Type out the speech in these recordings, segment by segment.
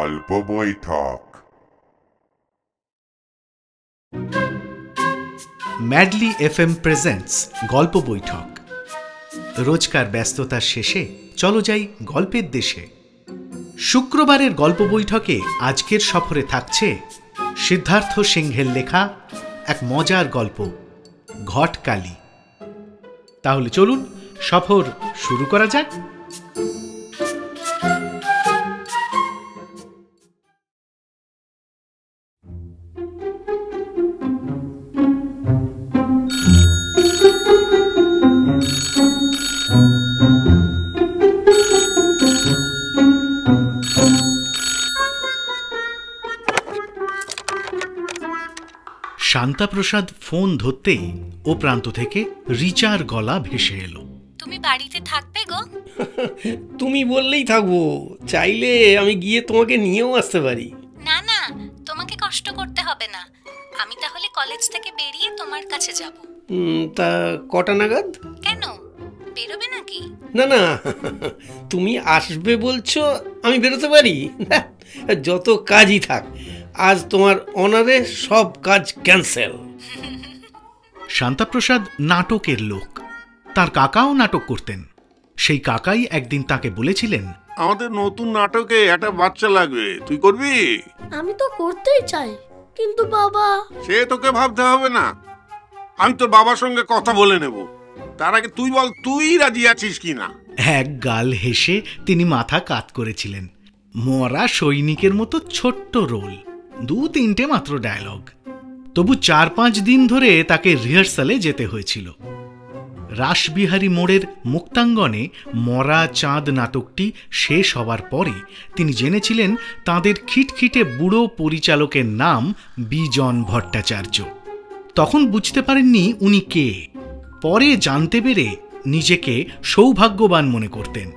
গল্প বৈঠক। Madly FM presents গল্প বৈঠক। রোজকার ব্যস্ততার শেষে চলো যাই গল্পের দেশে। শুক্রবারের গল্প বৈঠকে আজকের সফরে থাকছে সিদ্ধার্থ সিংহের লেখা এক মজার গল্প, ঘটকালি। তাহলে চলুন সফর শুরু করা যাক। শান্তাপ্রসাদ ফোন ধরতেই ও প্রান্ত থেকে রিচার গলা ভেসে এলো। তুমি বাড়িতে থাকবে গো? তুমি বললেই থাকবো, চাইলে আমি গিয়ে তোমাকে নিয়েও আসতে পারি। না না, তোমাকে কষ্ট করতে হবে না, আমি তাহলে কলেজ থেকে বেরিয়ে তোমার কাছে যাব। তা কটা নাগাদ? কেন, বেরোবে নাকি? না না, তুমি আসবে বলছো, আমি বেরোতে পারি? যত কাজই থাক, আজ তোমার অনারে সব কাজ ক্যান্সেল। শান্তাপ্রসাদ নাটকের লোক, তার কাকাও নাটক করতেন। সেই কাকাই একদিন তাকে বলেছিলেন, আমাদের নতুন নাটকে একটা বাচ্চা লাগবে, তুই করবি? আমি তো করতেই চাই, কিন্তু বাবা। সে তোকে ভাবতে হবে না, আমি তোর বাবার সঙ্গে কথা বলে নেব। তার আগে তুই বল, তুই রাজি আছিস কিনা? এক গাল হেসে তিনি মাথা কাত করেছিলেন। মরা সৈনিকের মতো ছোট্ট রোল, 2-3টে মাত্র ডায়লগ। তবু 4-5 দিন ধরে তাকে রিহার্সালে যেতে হয়েছিল। রাসবিহারী মোড়ের মুক্তাঙ্গনে মরা চাঁদ নাটকটি শেষ হবার পরে তিনি জেনেছিলেন তাঁদের খিটখিটে বুড়ো পরিচালকের নাম বিজন ভট্টাচার্য। তখন বুঝতে পারেননি উনি কে। পরে জানতে পেরে নিজেকে সৌভাগ্যবান মনে করতেন।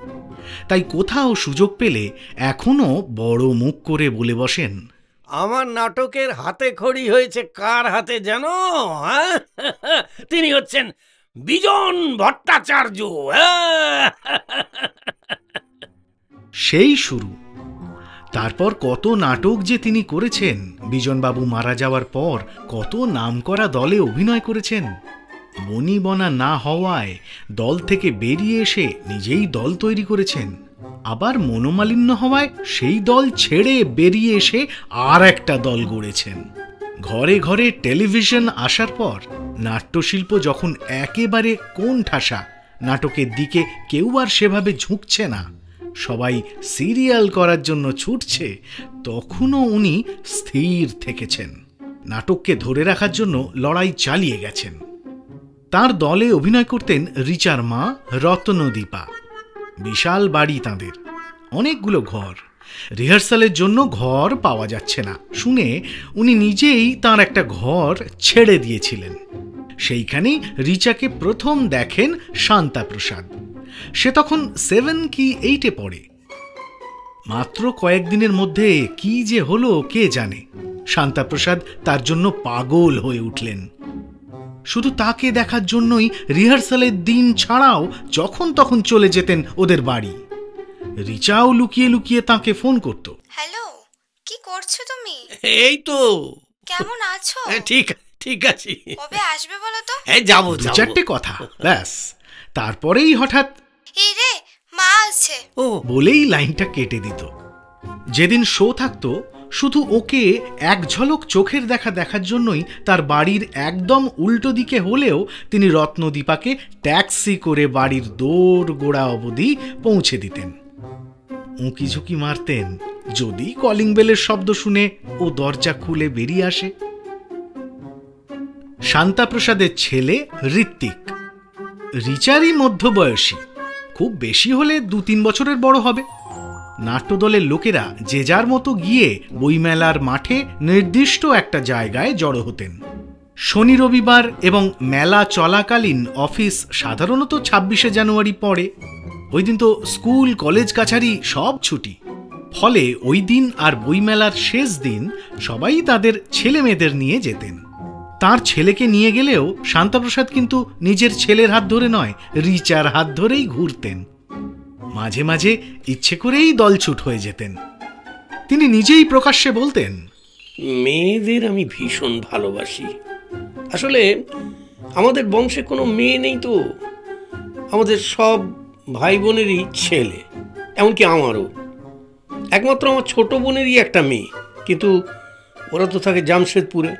তাই কোথাও সুযোগ পেলে এখনো বড় মুখ করে বলে বসেন, আমার নাটকের হাতে খড়ি হয়েছে কার হাতে জানো? তিনি হচ্ছেন বিজন ভট্টাচার্য। সেই শুরু। তারপর কত নাটক যে তিনি করেছেন। বিজনবাবু মারা যাওয়ার পর কত নামকরা দলে অভিনয় করেছেন। বনিবনা না হওয়ায় দল থেকে বেরিয়ে এসে নিজেই দল তৈরি করেছেন। আবার মনোমালিন্য হওয়ায় সেই দল ছেড়ে বেরিয়ে এসে আর একটা দল গড়েছেন। ঘরে ঘরে টেলিভিশন আসার পর নাট্যশিল্প যখন একেবারে কোণঠাসা, নাটকের দিকে কেউ আর সেভাবে ঝুঁকছে না, সবাই সিরিয়াল করার জন্য ছুটছে, তখনও উনি স্থির থেকেছেন। নাটককে ধরে রাখার জন্য লড়াই চালিয়ে গেছেন। তার দলে অভিনয় করতেন রিচার মা রত্নদীপা। বিশাল বাড়ি তাঁদের, অনেকগুলো ঘর। রিহার্সালের জন্য ঘর পাওয়া যাচ্ছে না শুনে উনি নিজেই তার একটা ঘর ছেড়ে দিয়েছিলেন। সেইখানেই রিচাকে প্রথম দেখেন শান্তাপ্রসাদ। সে তখন 7 কি 8-এ পড়ে। মাত্র কয়েকদিনের মধ্যে কি যে হলো কে জানে। শান্তাপ্রসাদ তার জন্য পাগল হয়ে উঠলেন। শুধু তাকে দেখার জন্যই রিহার্সালের দিন ছাড়াও যখন তখন চলে যেতেন ওদের বাড়ি। রিচাও লুকিয়ে লুকিয়ে তাকে ফোন করত। হ্যালো, কি করছো তুমি? এই তো। কেমন আছো? ঠিক আছি। কবে আসবে বলো তো? যাবো। 2-4টে কথা ব্যাস। তারপরেই হঠাৎ এই রে, মা আছে বলেই লাইনটা কেটে দিত। যেদিন শো থাকতো শুধু ওকে এক ঝলক চোখের দেখার জন্যই তার বাড়ির একদম উল্টো দিকে হলেও তিনি রত্নদীপাকে ট্যাক্সি করে বাড়ির দৌড় গোড়া অবধি পৌঁছে দিতেন। উঁকি ঝুঁকি মারতেন যদি কলিং বেলের শব্দ শুনে ও দরজা খুলে বেরিয়ে আসে। শান্তাপ্রসাদের ছেলে ঋত্বিক, রিচারই মধ্যবয়সী, খুব বেশি হলে 2-3 বছরের বড় হবে। নাট্যদলের লোকেরা যে যার মতো গিয়ে বইমেলার মাঠে নির্দিষ্ট একটা জায়গায় জড়ো হতেন। শনি রবিবার এবং মেলা চলাকালীন অফিস সাধারণত 26শে জানুয়ারি পড়ে। ওই দিন তো স্কুল কলেজ কাছারি সব ছুটি। ফলে ওই দিন আর বইমেলার শেষ দিন সবাই তাদের ছেলে মেয়েদের নিয়ে যেতেন। তার ছেলেকে নিয়ে গেলেও শান্তাপ্রসাদ কিন্তু নিজের ছেলের হাত ধরে নয়, রিচার হাত ধরেই ঘুরতেন। মাঝে মাঝে ইচ্ছে করেই দলছুট হয়ে যেতেন। তিনি নিজেই প্রকাশ্যে বলতেন, মেয়েদের আমি ভীষণ ভালোবাসি। আসলে আমাদের বংশে কোনো মেয়ে নেই তো, আমাদের সব ভাই বোনেরই ছেলে, এমনকি আমারও। একমাত্র আমার ছোট বোনেরই একটা মেয়ে, কিন্তু ওরা তো থাকে জামশেদপুরে।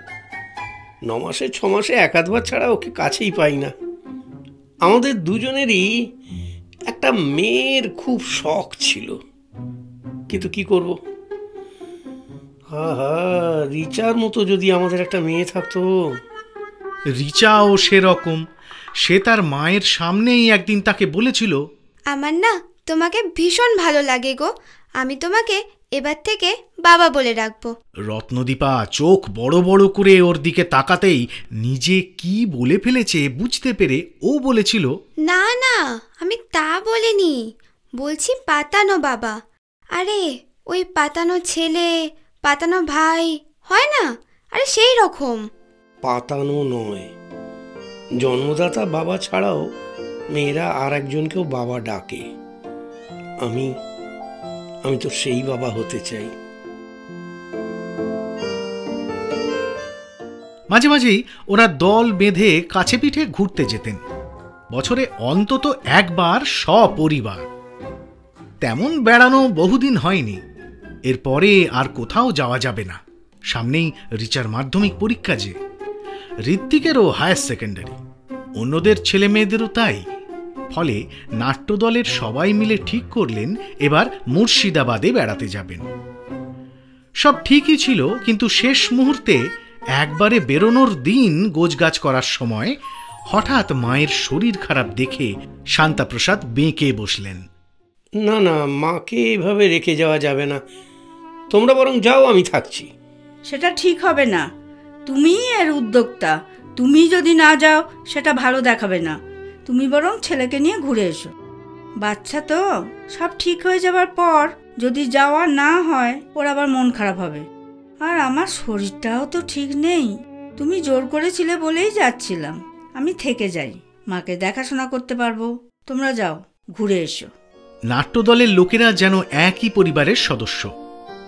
9 মাসে 6 মাসে এক আধবার ছাড়া ওকে কাছেই পাই না। আমাদের দুজনেরই একটা মেয়ের খুব শখ ছিল, কিন্তু কি করব, রিচার মতো যদি আমাদের একটা মেয়ে থাকতো। রিচাও সেরকম। সে তার মায়ের সামনেই একদিন তাকে বলেছিল, আমার না তোমাকে ভীষণ ভালো লাগে গো, আমি তোমাকে এবার থেকে বাবা বলে রাখবো। রত্নদীপা চোখ বড় বড় করে ওর দিকে তাকাতেই নিজে কি বলে ফেলেছে বুঝতে পেরে ও বলেছিল, না না, আমি তা বলিনি, বলছি পাতানো বাবা। আরে ওই পাতানো ছেলে, পাতানো ভাই হয় না, আরে সেই রকম। পাতানো নয়, জন্মদাতা বাবা ছাড়াও মেয়েরা আর একজনকেও বাবা ডাকে। আমি তো সেই বাবা হতে চাই। মাঝে মাঝেই ওরা দল বেঁধে কাছে পিঠে ঘুরতে যেতেন, বছরে অন্তত একবার সপরিবার। তেমন বেড়ানো বহুদিন হয়নি। এরপরে আর কোথাও যাওয়া যাবে না, সামনেই রিচার মাধ্যমিক পরীক্ষা, যে ঋত্বিকেরও হায়ার সেকেন্ডারি, অন্যদের ছেলে মেয়েদেরও তাই। ফলে নাট্যদলের সবাই মিলে ঠিক করলেন এবার মুর্শিদাবাদে বেড়াতে যাবেন। সব ঠিকই ছিল, কিন্তু শেষ মুহূর্তে একবারে বেরোনোর দিন গোছগাছ করার সময় হঠাৎ মায়ের শরীর খারাপ দেখে শান্তাপ্রসাদ বেঁকে বসলেন। না না, মাকে এভাবে রেখে যাওয়া যাবে না, তোমরা বরং যাও, আমি থাকছি। সেটা ঠিক হবে না, তুমিই এর উদ্যোক্তা, তুমি যদি না যাও সেটা ভালো দেখাবে না। তুমি বরং ছেলেকে নিয়ে ঘুরে এসো। বাচ্চা তো, সব ঠিক হয়ে যাবার পর যদি যাওয়া না হয় ওর আবার মন খারাপ হবে। আর আমার শরীরটাও তো ঠিক নেই, তুমি জোর করেছিলে বলেই যাচ্ছিলাম। আমি থেকে যাই, মাকে দেখাশোনা করতে পারবো। তোমরা যাও, ঘুরে এসো। নাট্যদলের লোকেরা যেন একই পরিবারের সদস্য,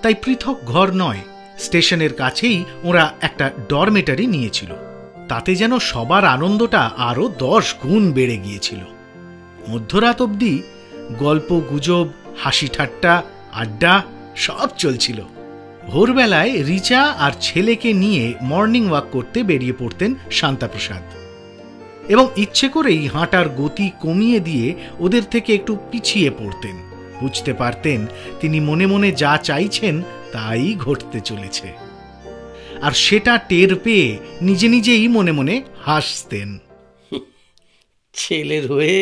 তাই পৃথক ঘর নয়, স্টেশনের কাছেই ওরা একটা ডরমেটারি নিয়েছিল। তাতে যেন সবার আনন্দটা আরও 10 গুণ বেড়ে গিয়েছিল। মধ্যরাত অবধি গল্প গুজব, হাসি ঠাট্টা, আড্ডা সব চলছিল। ভোরবেলায় রিচা আর ছেলেকে নিয়ে মর্নিং ওয়াক করতে বেরিয়ে পড়তেন শান্তাপ্রসাদ, এবং ইচ্ছে করেই হাঁটার গতি কমিয়ে দিয়ে ওদের থেকে একটু পিছিয়ে পড়তেন। বুঝতে পারতেন তিনি মনে মনে যা চাইছেন তাই ঘটতে চলেছে, আর সেটা টের পেয়ে নিজে নিজেই মনে মনে হাসতেন। ছেলের হয়ে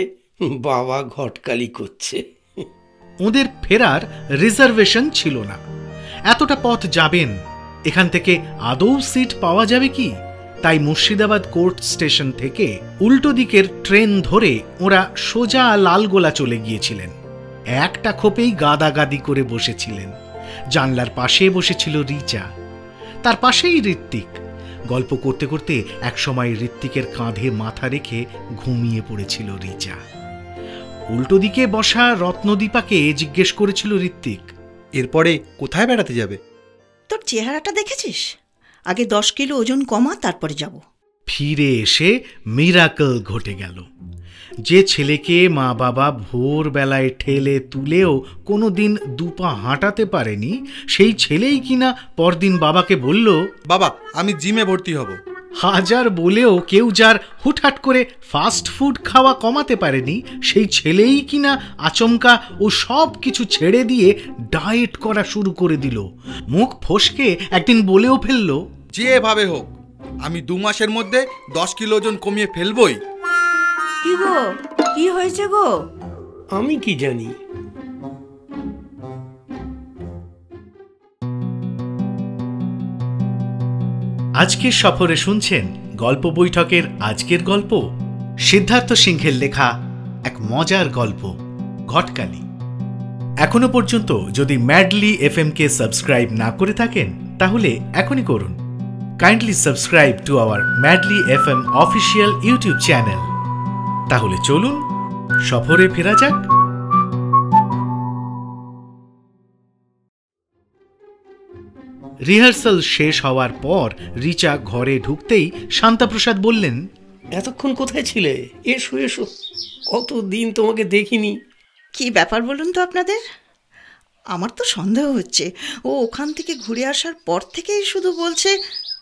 বাবা ঘটকালি করছে। ওদের ফেরার রিজার্ভেশন ছিল না। এতটা পথ যাবেন, এখান থেকে আদৌ সিট পাওয়া যাবে কি? তাই মুর্শিদাবাদ কোর্ট স্টেশন থেকে উল্টো দিকের ট্রেন ধরে ওরা সোজা লালগোলা চলে গিয়েছিলেন। একটা খোপেই গাদাগাদি করে বসেছিলেন। জানলার পাশে বসেছিল রিচা, তার পাশেই ঋত্বিক। গল্প করতে করতে একসময় ঋত্বিকের কাঁধে মাথা রেখে ঘুমিয়ে পড়েছিল রিচা। উল্টো দিকে বসা রত্নদীপাকে জিজ্ঞেস করেছিল ঋত্বিক, এরপরে কোথায় বেড়াতে যাবে? তোর চেহারাটা দেখেছিস? আগে 10 কিলো ওজন কমা, তারপরে যাব। ফিরে এসে মিরাকল ঘটে গেল। যে ছেলেকে মা বাবা ভোরবেলায় ঠেলে তুলেও কোনোদিন দুপা হাঁটাতে পারেনি, সেই ছেলেই কিনা পরদিন বাবাকে বলল, বাবা আমি জিমে ভর্তি হব। হাজার বলেও কেউ যার হুটহাট করে ফাস্ট ফুড খাওয়া কমাতে পারেনি, সেই ছেলেই কিনা আচমকা ও সব কিছু ছেড়ে দিয়ে ডায়েট করা শুরু করে দিল। মুখ ফসকে একদিন বলেও ফেলল, যেভাবে হোক আমি 2 মাসের মধ্যে 10 কিলো ওজন কমিয়ে ফেলবই। কি গো, কি হয়েছে গো? আমি কি জানি। আজকের সফরে শুনছেন গল্প বৈঠকের আজকের গল্প, সিদ্ধার্থ সিংহের লেখা এক মজার গল্প, ঘটকালি। এখনো পর্যন্ত যদি ম্যাডলি FM কে সাবস্ক্রাইব না করে থাকেন তাহলে এখনই করুন। Kindly subscribe to our madly FM official YouTube channel. তাহলে চলুন সফরে ফেরা যাক। রিহার্সাল শেষ হওয়ার পর রিচা ঘরে ঢুকতেই শান্তাপ্রসাদ বললেন, এতক্ষণ কোথায় ছিলে? এসো এসো, কতদিন তোমাকে দেখিনি। কি ব্যাপার বলুন তো আপনাদের? আমার তো সন্দেহ হচ্ছে ও ওখান থেকে ঘুরে আসার পর থেকেই শুধু বলছে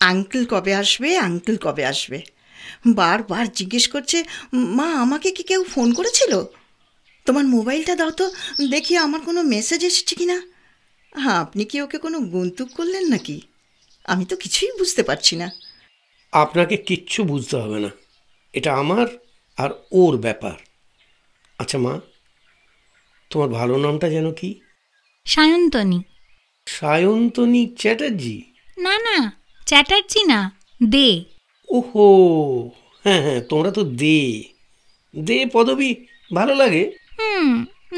আঙ্কেল কবে আসবে, আঙ্কেল কবে আসবে। বারবার জিজ্ঞেস করছে, মা আমাকে কি কেউ ফোন করেছিল? তোমার মোবাইলটা দাও তো দেখি আমার কোনো মেসেজ এসেছে কি না। হ্যাঁ, আপনি কি ওকে কোনো গুনতুক করলেন নাকি? আমি তো কিছুই বুঝতে পারছি না। আপনাকে কিচ্ছু বুঝতে হবে না, এটা আমার আর ওর ব্যাপার। আচ্ছা মা, তোমার ভালো নামটা যেন কি? সায়ন্তনী। সায়ন্তনী চ্যাটার্জি? না না, চ্যাটার্জি না, দে। ওহো, হ্যাঁ হ্যাঁ, তোমরা তো দে দে পদবী ভালো লাগে।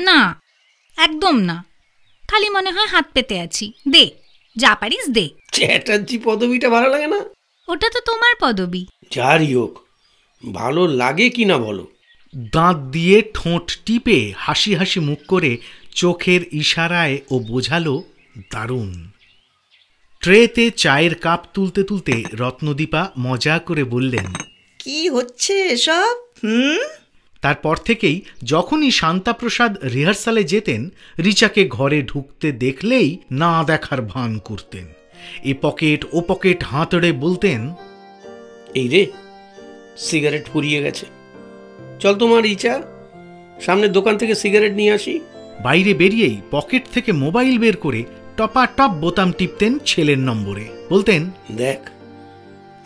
না, একদম না, খালি মনে হয় হাত পেতে আছি। দে, যা পারিস দে। চ্যাটার্জি পদবীটা ভালো লাগে না? ওটা তো তোমার পদবী। যারই হোক, ভালো লাগে কি না বলো। দাঁত দিয়ে ঠোঁট টিপে হাসি হাসি মুখ করে চোখের ইশারায় ও বোঝালো দারুণ। ট্রেতে চায়ের কাপ তুলতে তুলতে রত্নদীপা মজা করে বললেন, কি হচ্ছে এসব? তারপর থেকেই যখনই শান্তাপ্রসাদ রিহার্সালে যেতেন, রিচাকে ঘরে ঢুকতে দেখলেই না দেখার ভান করতেন। এ পকেট ও পকেট হাতড়ে বলতেন, এই রে, সিগারেট ফুরিয়ে গেছে, চল তোমার রিচা, সামনের দোকান থেকে সিগারেট নিয়ে আসি। বাইরে বেরিয়েই পকেট থেকে মোবাইল বের করে টপাটপ বোতাম টিপতেন ছেলের নম্বরে। বলতেন, দেখ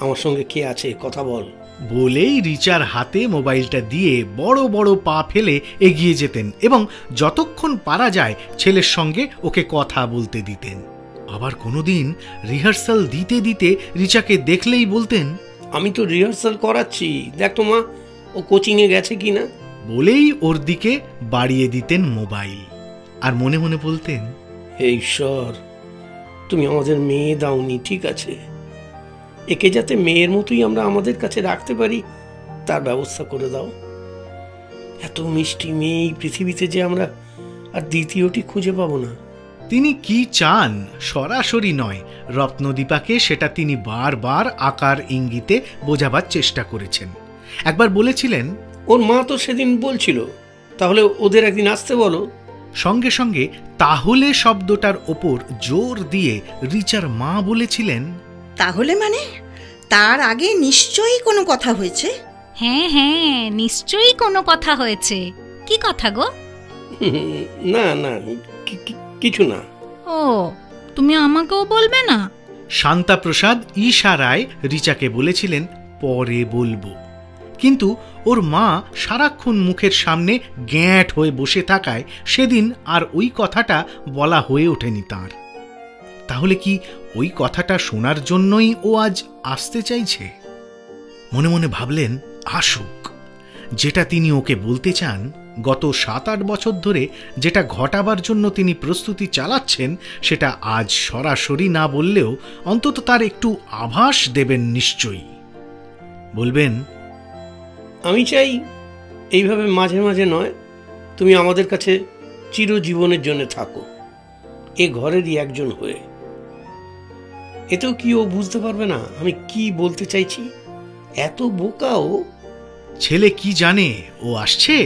আমার সঙ্গে কে আছে, কথা বল। বলেই রিচার হাতে মোবাইলটা দিয়ে বড় বড় পা ফেলে এগিয়ে যেতেন এবং যতক্ষণ পারা যায় ছেলের সঙ্গে ওকে কথা বলতে দিতেন। আবার কোনোদিন রিহার্সাল দিতে দিতে রিচাকে দেখলেই বলতেন, আমি তো রিহার্সাল করাচ্ছি, দেখ তো মা ও কোচিংয়ে গেছে কিনা। বলেই ওর দিকে বাড়িয়ে দিতেন মোবাইল আর মনে মনে বলতেন, হে ঈশ্বর, তুমি আমাদের মেয়ে দাওনি, ঠিক আছে, একে যাতে মেয়ের মতোই আমরা আমাদের কাছে রাখতে পারি তার ব্যবস্থা করে দাও। এত মিষ্টি মেয়ে এই পৃথিবীতে যে আমরা আর দ্বিতীয়টি খুঁজে পাবো না। তিনি কি চান সরাসরি নয়, রত্নদীপাকে সেটা তিনি বারবার আকার ইঙ্গিতে বোঝাবার চেষ্টা করেছেন। একবার বলেছিলেন, ওর মা তো সেদিন বলছিল তাহলে ওদের একদিন আসতে বলো। সঙ্গে সঙ্গে তাহলে শব্দটার ওপর জোর দিয়ে রিচার মা বলেছিলেন, তাহলে মানে তার আগে নিশ্চয়ই কোনো কথা হয়েছে। হ্যাঁ হ্যাঁ, নিশ্চয়ই কোনো কথা হয়েছে। কি কথা গো? না না, কিছু না। ও, তুমি আমাকেও বলবে না? শান্তাপ্রসাদ ইশারায় রিচাকে বলেছিলেন পরে বলবো, কিন্তু ওর মা সারাক্ষণ মুখের সামনে গ্যাঁট হয়ে বসে থাকায় সেদিন আর ওই কথাটা বলা হয়ে ওঠেনি তাঁর। তাহলে কি ওই কথাটা শোনার জন্যই ও আজ আসতে চাইছে? মনে মনে ভাবলেন, আসুক, যেটা তিনি ওকে বলতে চান, গত 7-8 বছর ধরে যেটা ঘটাবার জন্য তিনি প্রস্তুতি চালাচ্ছেন, সেটা আজ সরাসরি না বললেও অন্তত তার একটু আভাস দেবেন নিশ্চয়ই। বলবেন, আমি চাই এইভাবে মাঝে মাঝে নয়, তুমি আমাদের কাছে চিরজীবনের জন্য থাকো, এ ঘরেরই একজন হয়ে। এতেও কি ও বুঝতে পারবে না আমি কি বলতে চাইছি? এত বোকা ও। ছেলে কি জানে ও আসছে?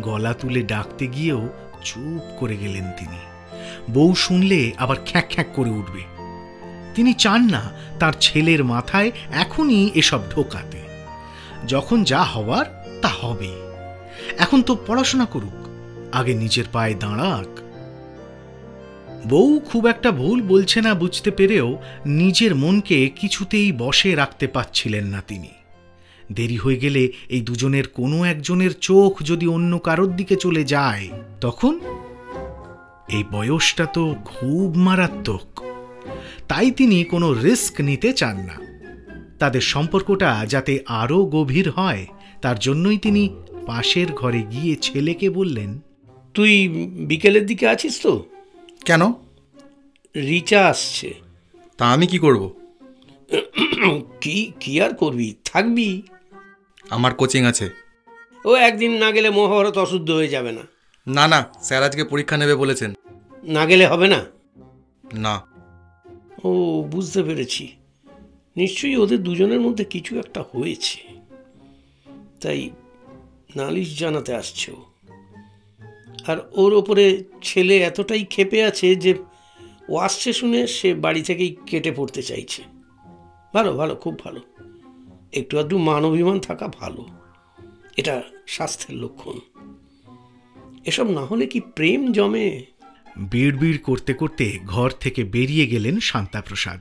গলা তুলে ডাকতে গিয়েও চুপ করে গেলেন তিনি। বউ শুনলে আবার খ্যাঁক খ্যাঁক করে উঠবে। তিনি চান না তার ছেলের মাথায় এখনই এসব ঢোকাতে। যখন যা হওয়ার তা হবে। এখন তো পড়াশোনা করুক, আগে নিজের পায়ে দাঁড়াক। বউ খুব একটা ভুল বলছে না বুঝতে পেরেও নিজের মনকে কিছুতেই বশে রাখতে পারছিলেন না তিনি। দেরি হয়ে গেলে এই দুজনের কোনো একজনের চোখ যদি অন্য কারোর দিকে চলে যায়, তখন এই বয়সটা তো খুব মারাত্মক। তাই তিনি কোনো রিস্ক নিতে চান না। তাদের সম্পর্কটা যাতে আরও গভীর হয়, তার জন্যই তিনি পাশের ঘরে গিয়ে ছেলেকে বললেন, তুই বিকেলের দিকে আছিস তো? কেন? রিচা আসছে। তা আমি কি করব? কি আর করবি, থাকবি। আমার কোচিং আছে। ও একদিন না গেলে মহাভারত অশুদ্ধ হয়ে যাবে না? না না, স্যার আজকে পরীক্ষা নেবে বলেছেন। না গেলে হবে না? না। ও, বুঝতে পেরেছি, নিশ্চয়ই ওদের দুজনের মধ্যে কিছু একটা হয়েছে, তাই নালিশ জানাতে আসছে ও। আর ওর ওপরে ছেলে এতটাই ক্ষেপে আছে যে ও আসছে শুনে সে বাড়ি থেকেই কেটে পড়তে চাইছে। ভালো ভালো, খুব ভালো। একটু আধটু মান অভিমান থাকা ভালো, এটা স্বাস্থ্যের লক্ষণ। এসব না হলে কি প্রেম জমে? বিড়বিড় করতে করতে ঘর থেকে বেরিয়ে গেলেন শান্তাপ্রসাদ।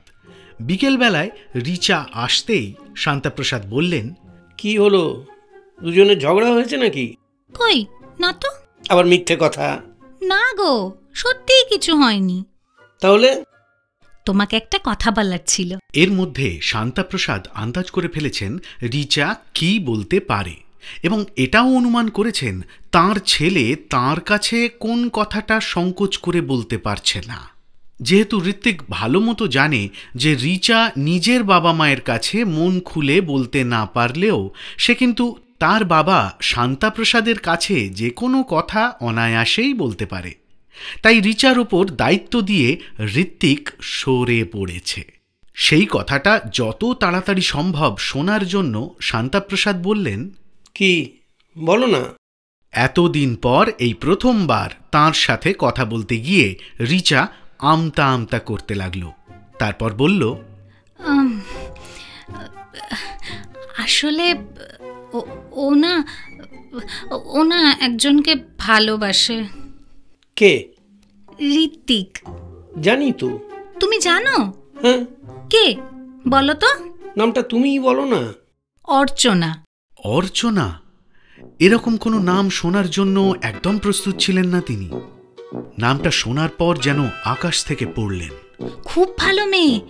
বিকেলবেলায় রিচা আসতেই শান্তাপ্রসাদ বললেন, কি হলো, দুজনের ঝগড়া হয়েছে নাকি? কই না তো। আবার মিথ্যে কথা। না গো, সত্যিই কিছু হয়নি। তাহলে? তোমাকে একটা কথা বলার ছিল। এর মধ্যে শান্তাপ্রসাদ আন্দাজ করে ফেলেছেন রিচা কি বলতে পারে, এবং এটাও অনুমান করেছেন তার ছেলে তার কাছে কোন কথাটা সংকোচ করে বলতে পারছে না। যেহেতু ঋত্বিক ভালো মতো জানে যে রিচা নিজের বাবা মায়ের কাছে মন খুলে বলতে না পারলেও সে কিন্তু তার বাবা শান্তাপ্রসাদের কাছে যে কোনো কথা অনায়াসেই বলতে পারে, তাই রিচার ওপর দায়িত্ব দিয়ে ঋত্বিক সরে পড়েছে। সেই কথাটা যত তাড়াতাড়ি সম্ভব শোনার জন্য শান্তাপ্রসাদ বললেন, কি বলো না। এতদিন পর এই প্রথমবার তাঁর সাথে কথা বলতে গিয়ে রিচা আমতা আমতা করতে লাগলো। তারপর বলল, আসলে ও না একজনকে ভালোবাসে। কে? ঋত্বিক। জানি তো। তুমি জানো? হ্যাঁ। কে বলো তো? নামটা তুমিই বলো না। অর্চনা। অর্চনা? এরকম কোনো নাম শোনার জন্য একদম প্রস্তুত ছিলেন না তিনি। নামটা শোনার পর যেন আকাশ থেকে পড়লেন। খুব ভালো মেয়ে,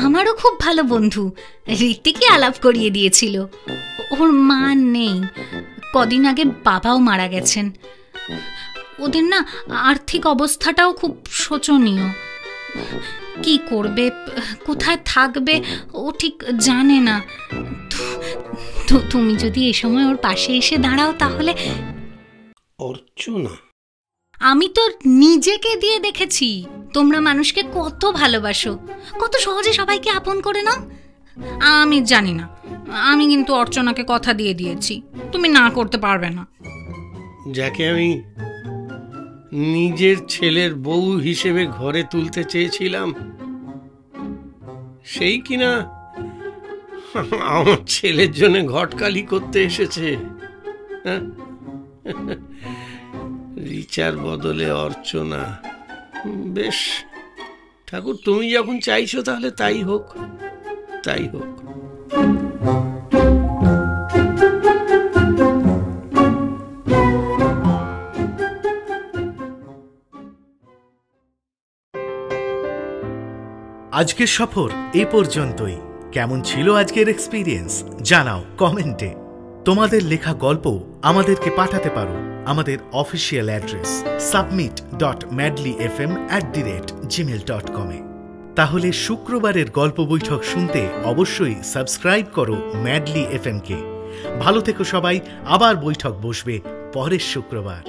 আমারও খুব ভালো বন্ধু। ঋত্বিকই আলাপ করিয়ে দিয়েছিল। ওর মা নেই, কদিন আগে বাবাও মারা গেছেন। ওদের না আর্থিক অবস্থাটাও খুব শোচনীয়। কি করবে, কোথায় থাকবে ও ঠিক জানে না। তুমি যদি এ সময় ওর পাশে এসে দাঁড়াও তাহলে। অর্চনা? আমি তো নিজেকে দিয়ে দেখেছি তোমরা মানুষকে কত ভালোবাসো, কত সহজে সবাইকে আপন করে নাও। আমি জানি না, আমি কিন্তু অর্চনাকে কথা দিয়ে দিয়েছি, তুমি না করতে পারবে না। যাকে আমি নিজের ছেলের বউ হিসেবে ঘরে তুলতে চেয়েছিলাম, সেই কিনা আমার ছেলের জন্য ঘটকালি করতে এসেছে। রিচার বদলে অর্চনা। বেশ, ঠাকুর তুমি যখন চাইছো তাহলে তাই হোক, তাই হোক। আজকের সফর এই পর্যন্তই। কেমন ছিল আজকের এক্সপিরিয়েন্স জানাও কমেন্টে। তোমাদের লেখা গল্প আমাদেরকে পাঠাতে পারো আমাদের অফিসিয়াল অ্যাড্রেস submit.madlyfm@gmail.com এ। তাহলে শুক্রবারের গল্প বৈঠক শুনতে অবশ্যই সাবস্ক্রাইব করো ম্যাডলি এফএম কে। ভালো থেকো সবাই, আবার বৈঠক বসবে পরের শুক্রবার।